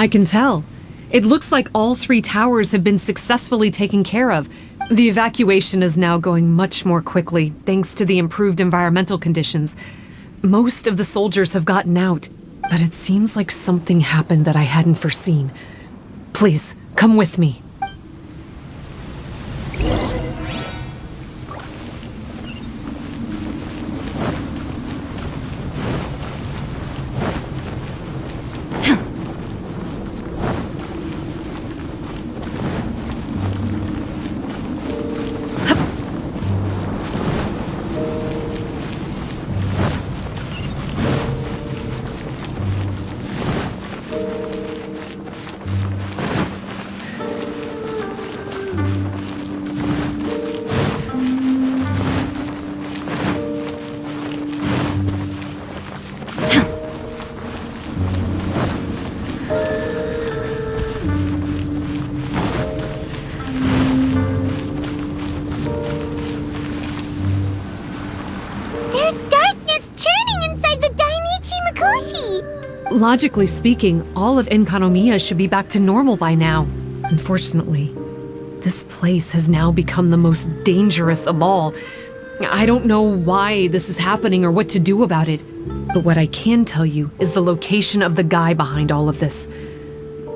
I can tell. It looks like all 3 towers have been successfully taken care of. The evacuation is now going much more quickly, thanks to the improved environmental conditions. Most of the soldiers have gotten out, but it seems like something happened that I hadn't foreseen. Please, come with me. Logically speaking, all of Enkanomiya should be back to normal by now. Unfortunately, this place has now become the most dangerous of all. I don't know why this is happening or what to do about it, but what I can tell you is the location of the guy behind all of this.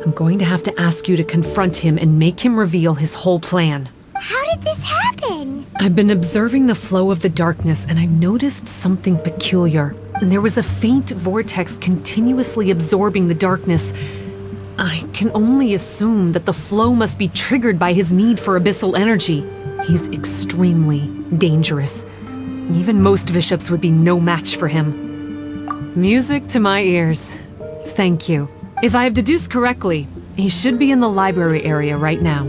I'm going to have to ask you to confront him and make him reveal his whole plan. How did this happen? I've been observing the flow of the darkness and I've noticed something peculiar. There was a faint vortex continuously absorbing the darkness. I can only assume that the flow must be triggered by his need for abyssal energy. He's extremely dangerous. Even most bishops would be no match for him. Music to my ears. Thank you. If I have deduced correctly, he should be in the library area right now.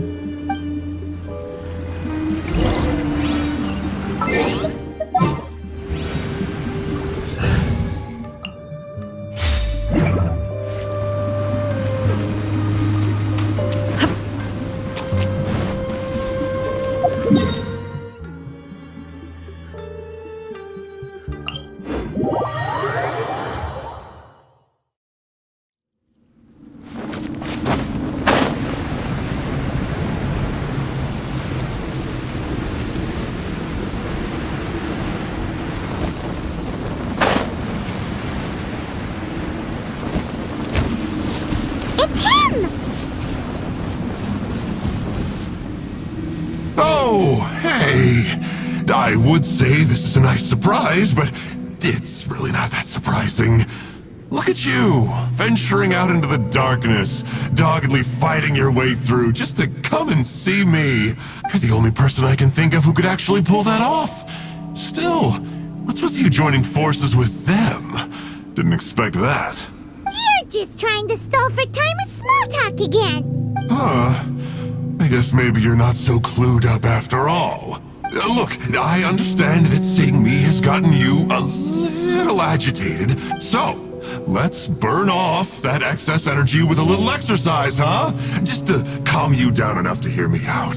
I would say this is a nice surprise, but it's really not that surprising. Look at you, venturing out into the darkness, doggedly fighting your way through just to come and see me. You're the only person I can think of who could actually pull that off. Still, what's with you joining forces with them? Didn't expect that. You're just trying to stall for time with small talk again. I guess maybe you're not so clued up after all. Look, I understand that seeing me has gotten you a little agitated, so let's burn off that excess energy with a little exercise, huh? Just to calm you down enough to hear me out.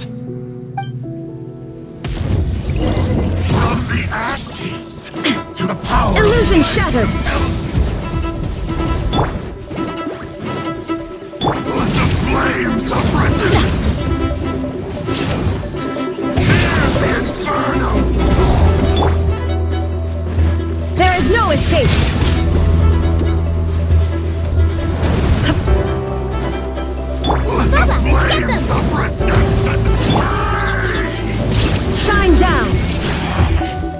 From the ashes to the power... Illusion shattered! Let the flames of redemption... There is no escape! Let the flames of redemption shine down!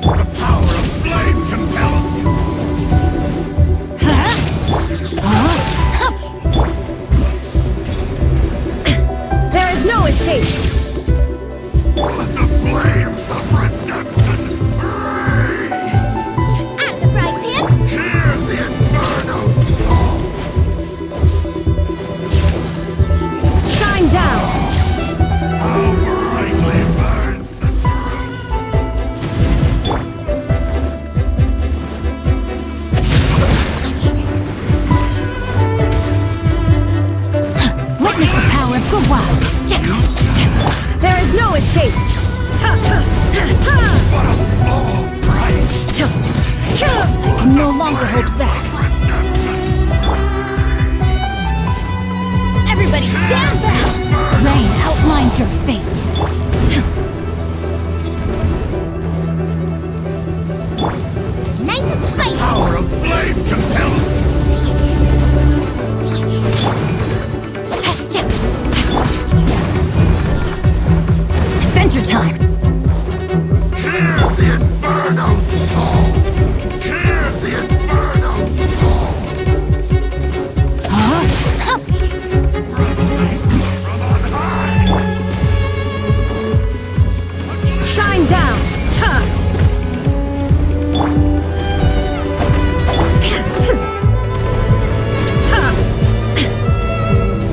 The power of flame compels you! There is no escape! Let the flames of redemption Out of the frying pan! hear the inferno! Shine down! How brightly burns the Witness the power of Gugwa! There is no escape! What a small price! No longer hold back! Everybody stand back! Rain outlines your fate. Nice and spicy. Power of flame compels. Adventure time! Hear the inferno's call. Hear the inferno's call. Revelation from on high. Shine down! Ha!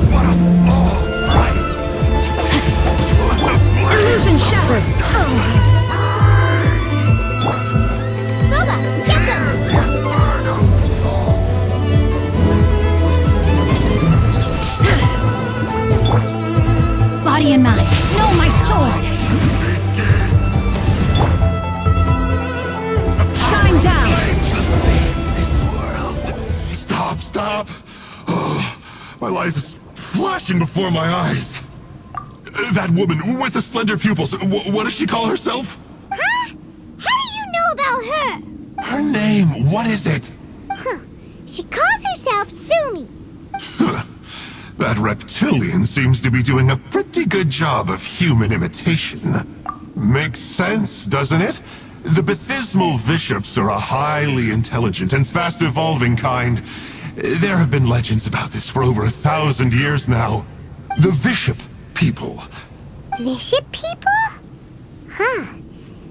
What a small price. Let the flame. Illusion shattered! Booba, get them. The inferno's call. Body and mind, know my sword! Shine down! Stop. Oh, my life is flashing before my eyes. That woman with the slender pupils, what does she call herself? Huh? How do you know about her? Her name, what is it? Huh. She calls herself Sumi. That reptilian seems to be doing a pretty good job of human imitation. Makes sense, doesn't it? The Bathismal Bishops are a highly intelligent and fast-evolving kind. There have been legends about this for over 1,000 years now. The Bishop people. Bishop people? Huh.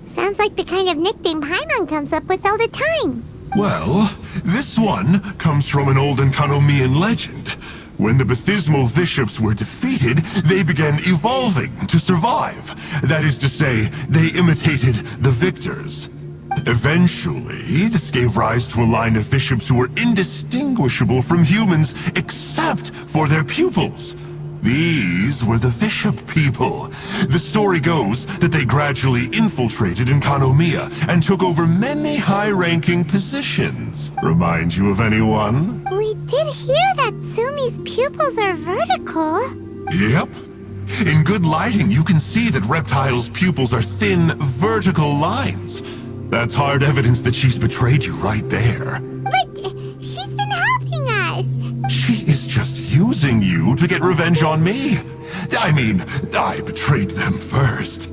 Sounds like the kind of nickname Paimon comes up with all the time. Well, this one comes from an old Enkanomian legend. When the Bathismal Bishops were defeated, they began evolving to survive. That is to say, they imitated the victors. Eventually, this gave rise to a line of bishops who were indistinguishable from humans except for their pupils. These were the Bishop people. The story goes that they gradually infiltrated Enkanomiya and took over many high-ranking positions. Remind you of anyone? We did hear that Sumi's pupils are vertical. Yep. In good lighting, you can see that Reptile's pupils are thin, vertical lines. That's hard evidence that she's betrayed you right there. But she's been helping us. She is just using you to get revenge on me. I mean, I betrayed them first.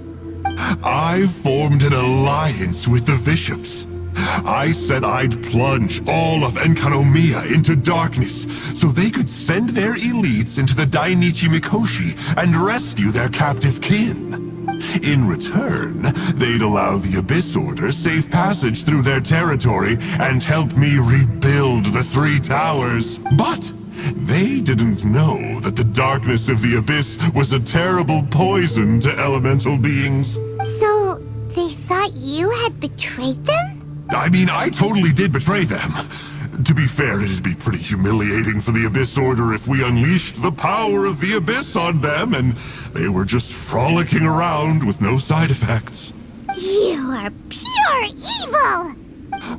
I formed an alliance with the bishops. I said I'd plunge all of Enkanomiya into darkness so they could send their elites into the Dainichi Mikoshi and rescue their captive kin. In return, they'd allow the Abyss Order safe passage through their territory and help me rebuild the Three Towers. But they didn't know that the darkness of the Abyss was a terrible poison to elemental beings. So, they thought you had betrayed them? I mean, I totally did betray them. To be fair, it'd be pretty humiliating for the Abyss Order if we unleashed the power of the Abyss on them and they were just frolicking around with no side effects. You are pure evil!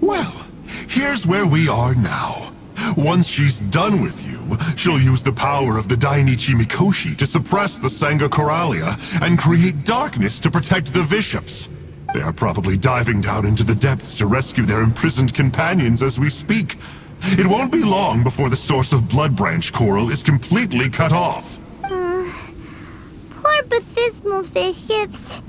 Well, here's where we are now. Once she's done with you, she'll use the power of the Dainichi Mikoshi to suppress the Sangha Coralia and create darkness to protect the bishops. They are probably diving down into the depths to rescue their imprisoned companions as we speak. It won't be long before the source of Blood Branch Coral is completely cut off. Poor Bathismal bishops.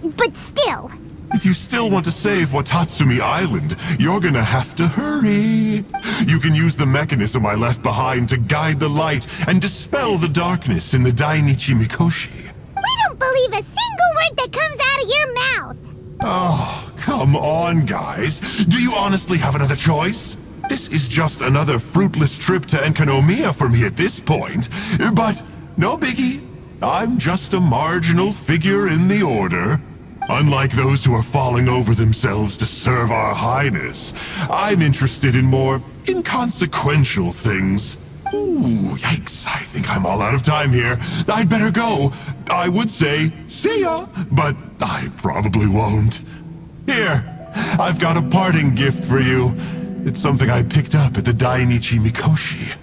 But still. If you still want to save Watatsumi Island, you're gonna have to hurry. You can use the mechanism I left behind to guide the light and dispel the darkness in the Dainichi Mikoshi. We don't believe a single word that comes out of your mouth. Oh, come on, guys. Do you honestly have another choice? This is just another fruitless trip to Enkanomiya for me at this point. But no biggie. I'm just a marginal figure in the Order. Unlike those who are falling over themselves to serve our Highness, I'm interested in more inconsequential things. Ooh, yikes. I think I'm all out of time here. I'd better go. I would say, see ya, but I probably won't. Here, I've got a parting gift for you. It's something I picked up at the Dainichi Mikoshi.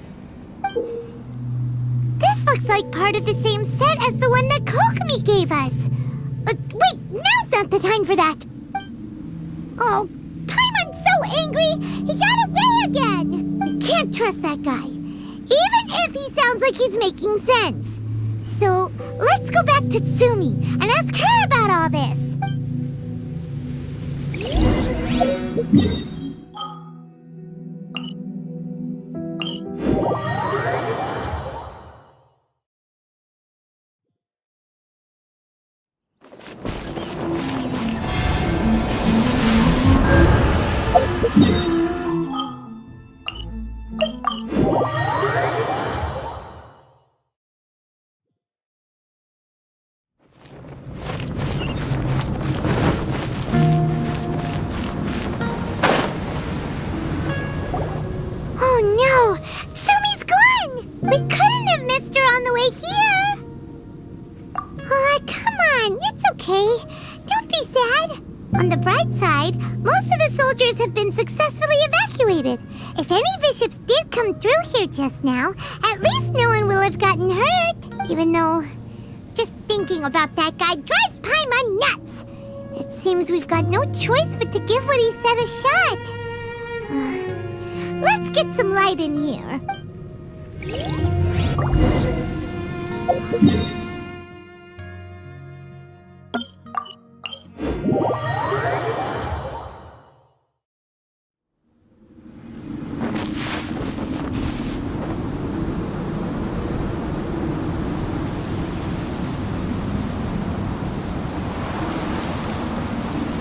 This looks part of the same set as the one that Kokomi gave us. Wait, now's not the time for that. Oh, Paimon's so angry, he got away again. We can't trust that guy, even if he sounds like he's making sense. So, let's go back to Tsumi and ask her about all this. We couldn't have missed her on the way here! Come on, it's okay. Don't be sad. On the bright side, most of the soldiers have been successfully evacuated. If any bishops did come through here just now, at least no one will have gotten hurt. Even though, just thinking about that guy drives Paimon nuts. It seems we've got no choice but to give what he said a shot. Let's get some light in here.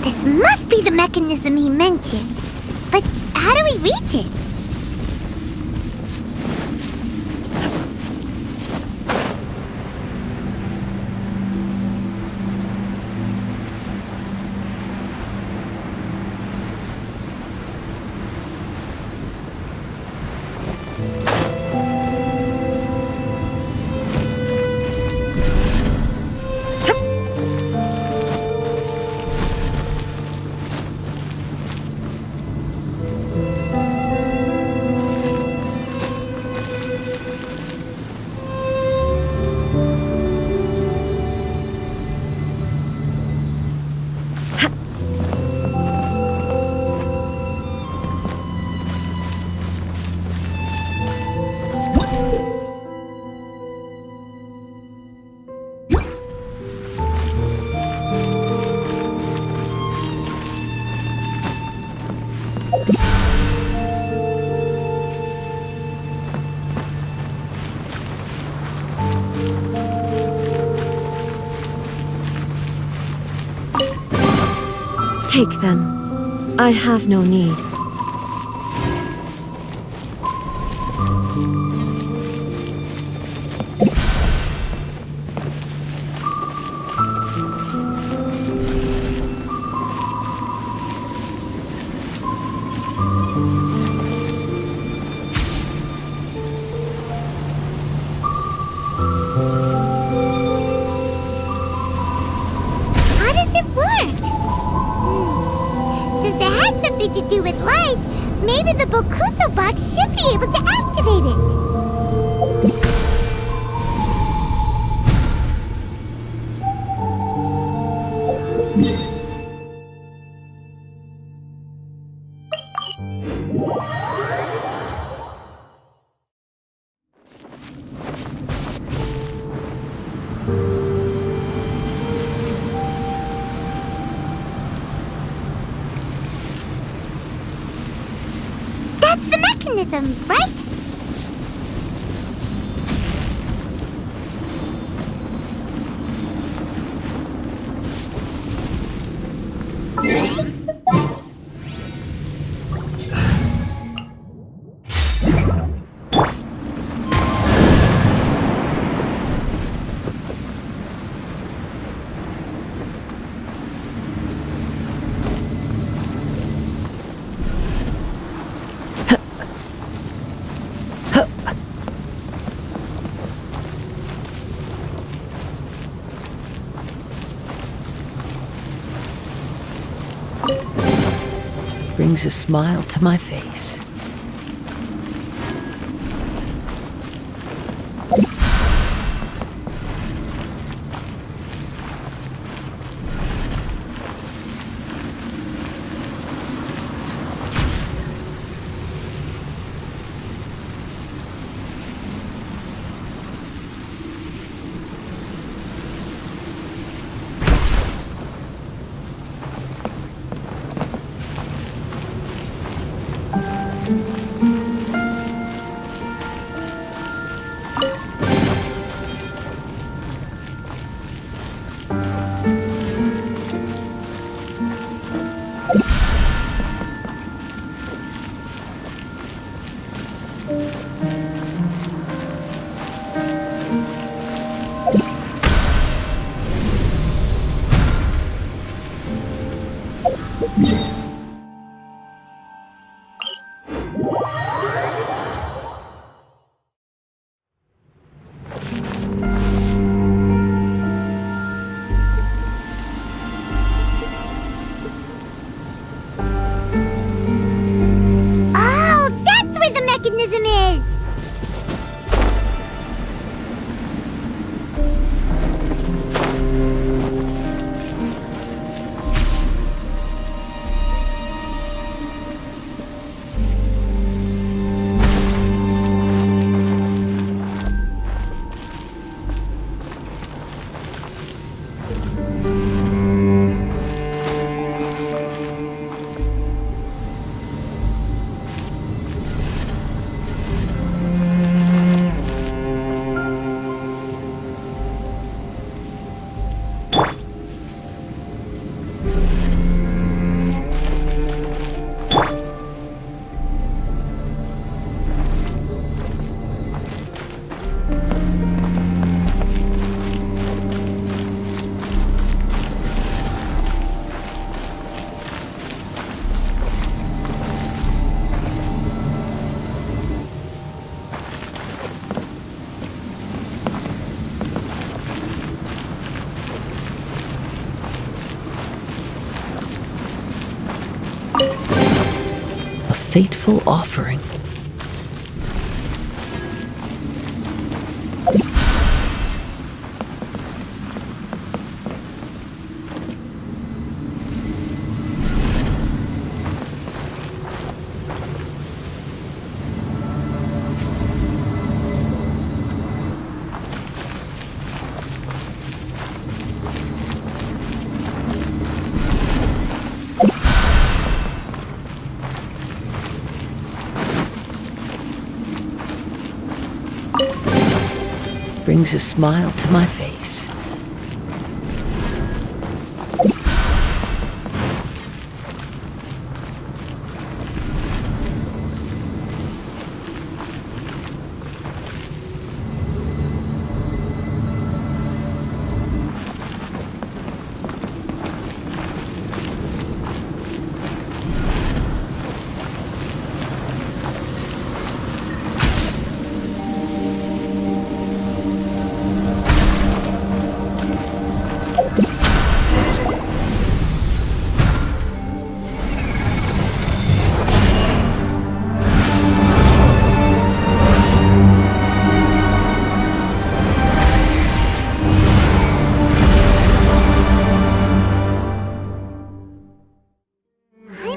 This must be the mechanism he mentioned. But how do we reach it? Take them. I have no need. How does it work? Since it has something to do with light, maybe the Bokuso box should be able to activate it. That's the mechanism, right? Brings a smile to my face. A fateful offering. Brings a smile to my face.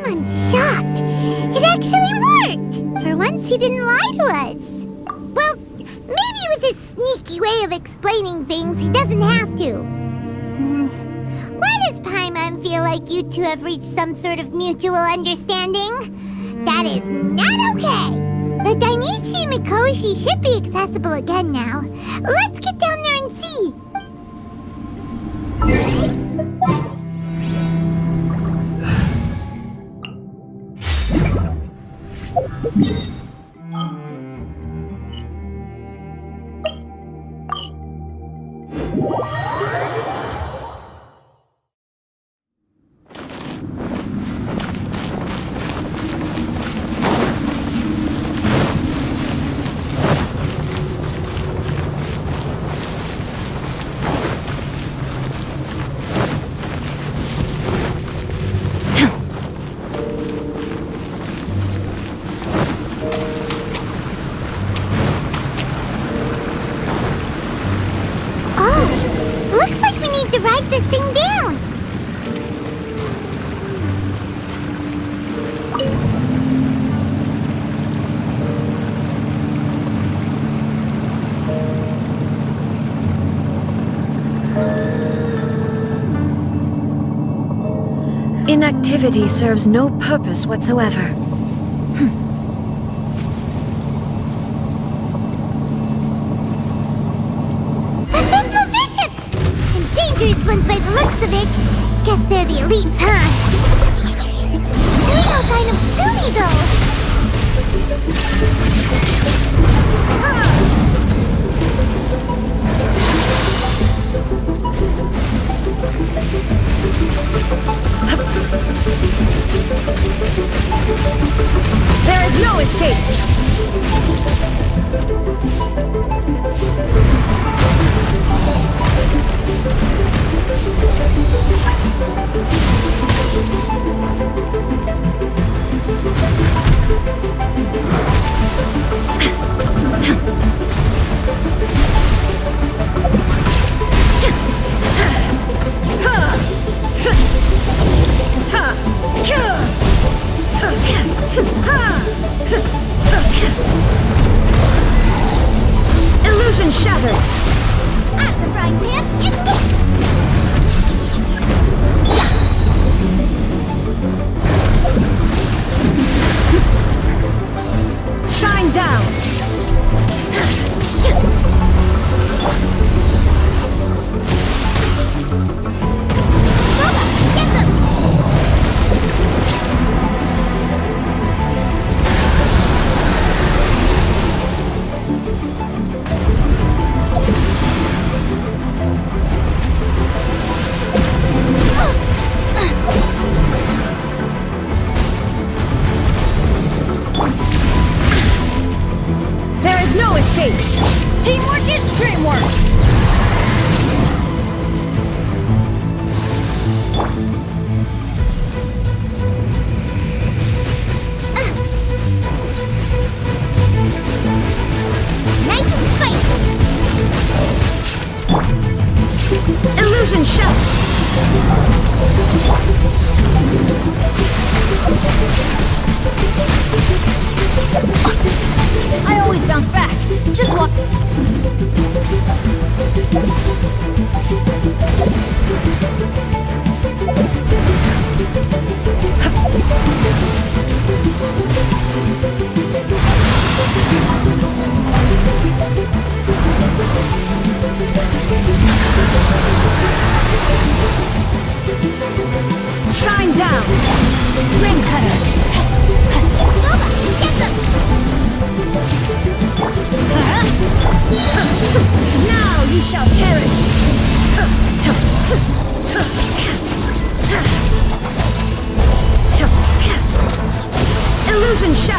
I'm shocked. It actually worked! For once he didn't lie to us. Well, maybe with his sneaky way of explaining things, he doesn't have to. Why does Paimon feel like you two have reached some sort of mutual understanding? That is not okay! The Dainichi Mikoshi should be accessible again now. Let's get down there and see! To write this thing down. Inactivity serves no purpose whatsoever. Dangerous ones by the looks of it. Guess they're the elites, huh? Still no sign of Tsumi, though. There is no escape! Illusion shattered! Out of the frying pan, it's me!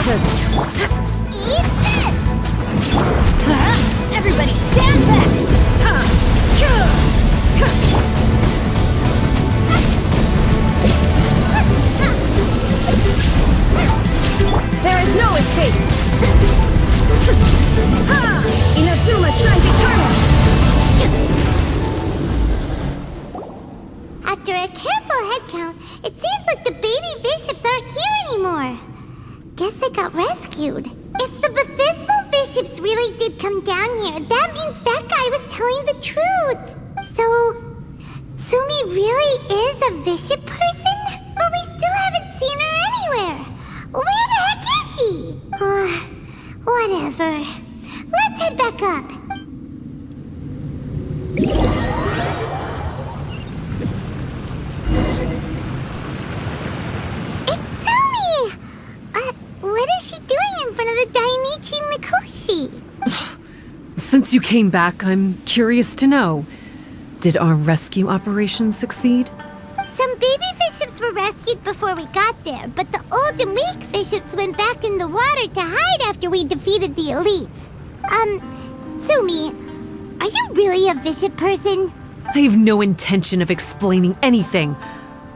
Eat this! Everybody stand back! There is no escape! Inazuma shines eternal! After a careful head count, it seems like the baby bishops aren't here anymore. Guess they got rescued. If the Baptismal bishops really did come down here, that means that guy was telling the truth. So, Sumi really is a bishop person? But we still haven't seen her anywhere. Where the heck is she? Whatever. Let's head back up. It's Sumi! What is she doing in front of the Dainichi Mikoshi? Since you came back, I'm curious to know. Did our rescue operation succeed? Some baby bishops were rescued before we got there, but the old and weak bishops went back in the water to hide after we defeated the elites. Sumi, are you really a bishop person? I have no intention of explaining anything.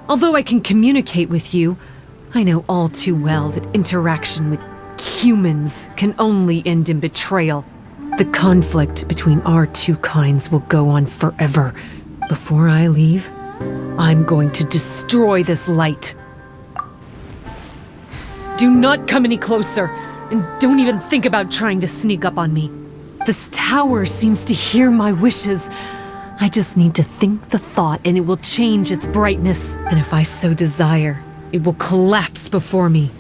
Although I can communicate with you, I know all too well that interaction with humans can only end in betrayal. The conflict between our two kinds will go on forever. Before I leave, I'm going to destroy this light. Do not come any closer, and don't even think about trying to sneak up on me. This tower seems to hear my wishes. I just need to think the thought and it will change its brightness. And if I so desire, it will collapse before me.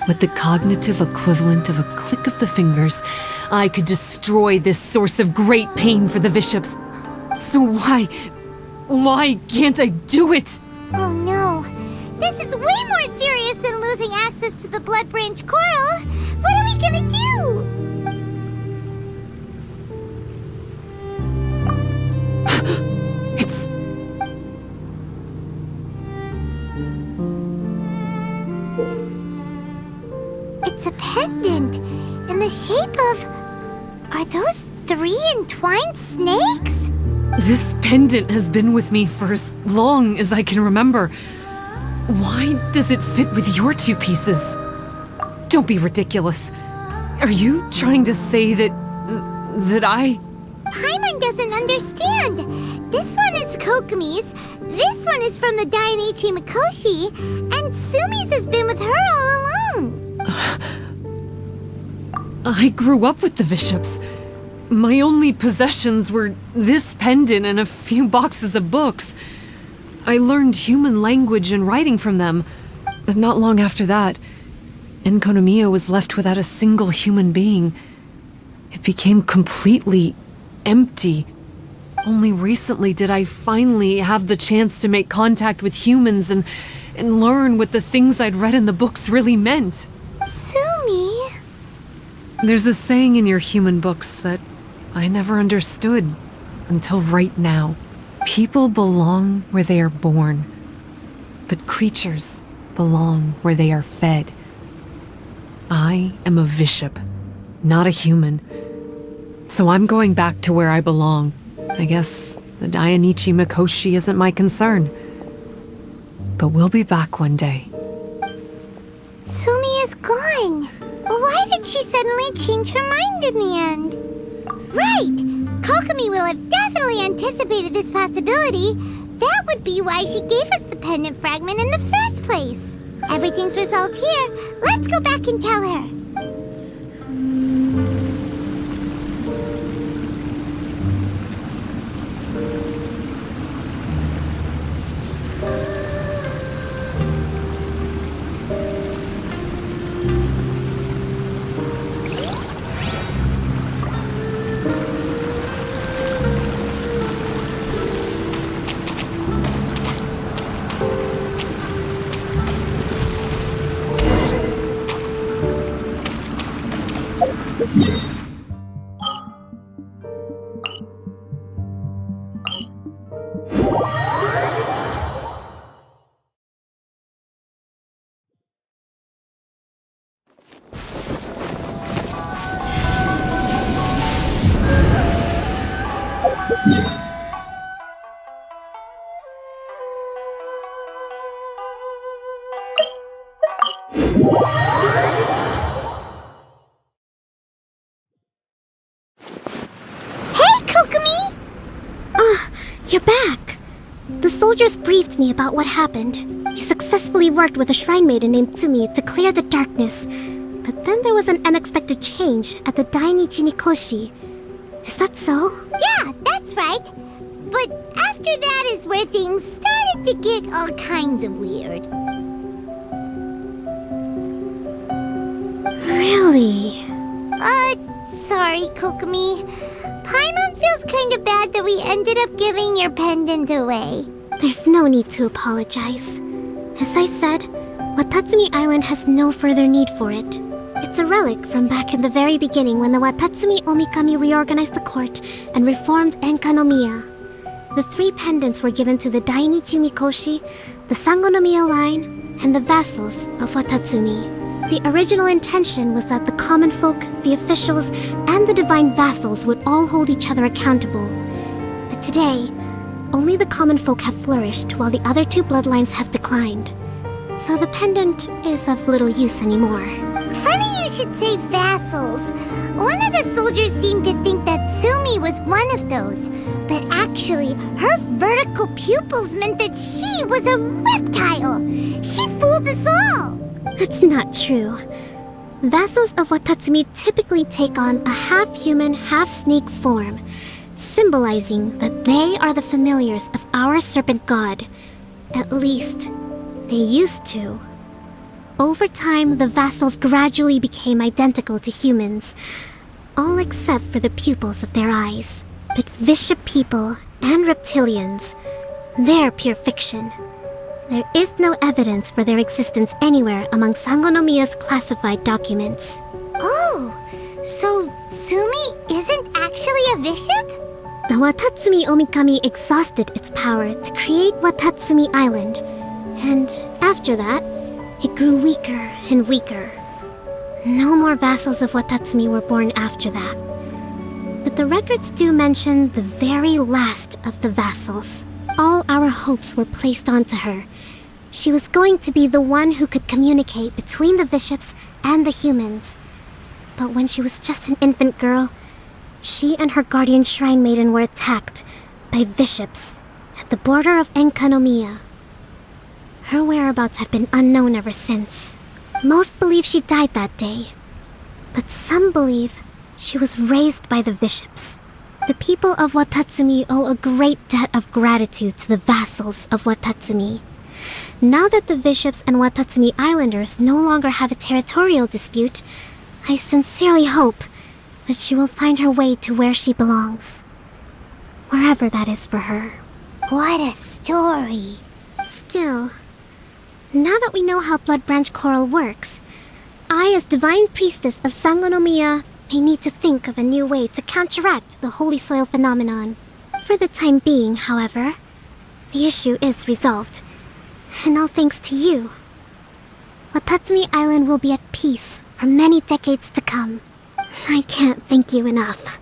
With the cognitive equivalent of a click of the fingers, I could destroy this source of great pain for the bishops. So why can't I do it? Oh no. This is way more serious than losing access to the Blood Branch Coral. What are we gonna do? It's a pendant in the shape of... Are those 3 entwined snakes? This pendant has been with me for as long as I can remember. Why does it fit with your 2 pieces? Don't be ridiculous. Are you trying to say that I... Paimon doesn't understand. This one is Kokumi's, this one is from the Dainichi Mikoshi, and Sumi's has been with her all along. I grew up with the bishops. My only possessions were this pendant and a few boxes of books. I learned human language and writing from them, but not long after that, Enkonomiya was left without a single human being. It became completely empty. Only recently did I finally have the chance to make contact with humans and learn what the things I'd read in the books really meant. Sumi? There's a saying in your human books that I never understood until right now. People belong where they are born, but creatures belong where they are fed. I am a bishop, not a human. So I'm going back to where I belong. I guess the Dainichi Mikoshi isn't my concern. But we'll be back one day. Sumi is gone. Why did she suddenly change her mind in the end? Right! Kokumi will have definitely anticipated this possibility. That would be why she gave us the pendant fragment in the first place. Everything's resolved here. Let's go back and tell her. just briefed me about what happened. You successfully worked with a shrine maiden named Tsumi to clear the darkness. But then there was an unexpected change at the Dainichi Mikoshi. Is that so? Yeah, that's right. But after that is where things started to get all kinds of weird. Really? Sorry, Kokomi. Paimon feels kinda bad that we ended up giving your pendant away. There's no need to apologize. As I said, Watatsumi Island has no further need for it. It's a relic from back in the very beginning when the Watatsumi Omikami reorganized the court and reformed Enkanomiya. The 3 pendants were given to the Dainichi Mikoshi, the Sangonomiya line, and the vassals of Watatsumi. The original intention was that the common folk, the officials, and the divine vassals would all hold each other accountable. But today, only the common folk have flourished while the other 2 bloodlines have declined. So the pendant is of little use anymore. Funny you should say vassals. One of the soldiers seemed to think that Tsumi was one of those. But actually, her vertical pupils meant that she was a reptile. She fooled us all. That's not true. Vassals of Watatsumi typically take on a half-human, half-snake form, symbolizing that they are the familiars of our serpent god. At least, they used to. Over time, the vassals gradually became identical to humans, all except for the pupils of their eyes. But Bishop people and reptilians, they're pure fiction. There is no evidence for their existence anywhere among Sangonomiya's classified documents. Oh, so Tsumi isn't actually a bishop? The Watatsumi Omikami exhausted its power to create Watatsumi Island, and after that, it grew weaker and weaker. No more vassals of Watatsumi were born after that. But the records do mention the very last of the vassals. All our hopes were placed onto her. She was going to be the one who could communicate between the bishops and the humans. But when she was just an infant girl, she and her guardian shrine maiden were attacked by bishops at the border of Enkanomiya. Her whereabouts have been unknown ever since. Most believe she died that day, but some believe she was raised by the bishops. The people of Watatsumi owe a great debt of gratitude to the vassals of Watatsumi. Now that the bishops and Watatsumi Islanders no longer have a territorial dispute, I sincerely hope that she will find her way to where she belongs. Wherever that is for her. What a story. Still, now that we know how Blood Branch Coral works, I, as Divine Priestess of Sangonomiya, may need to think of a new way to counteract the Holy Soil phenomenon. For the time being, however, the issue is resolved, and all thanks to you. Watatsumi Island will be at peace for many decades to come. I can't thank you enough.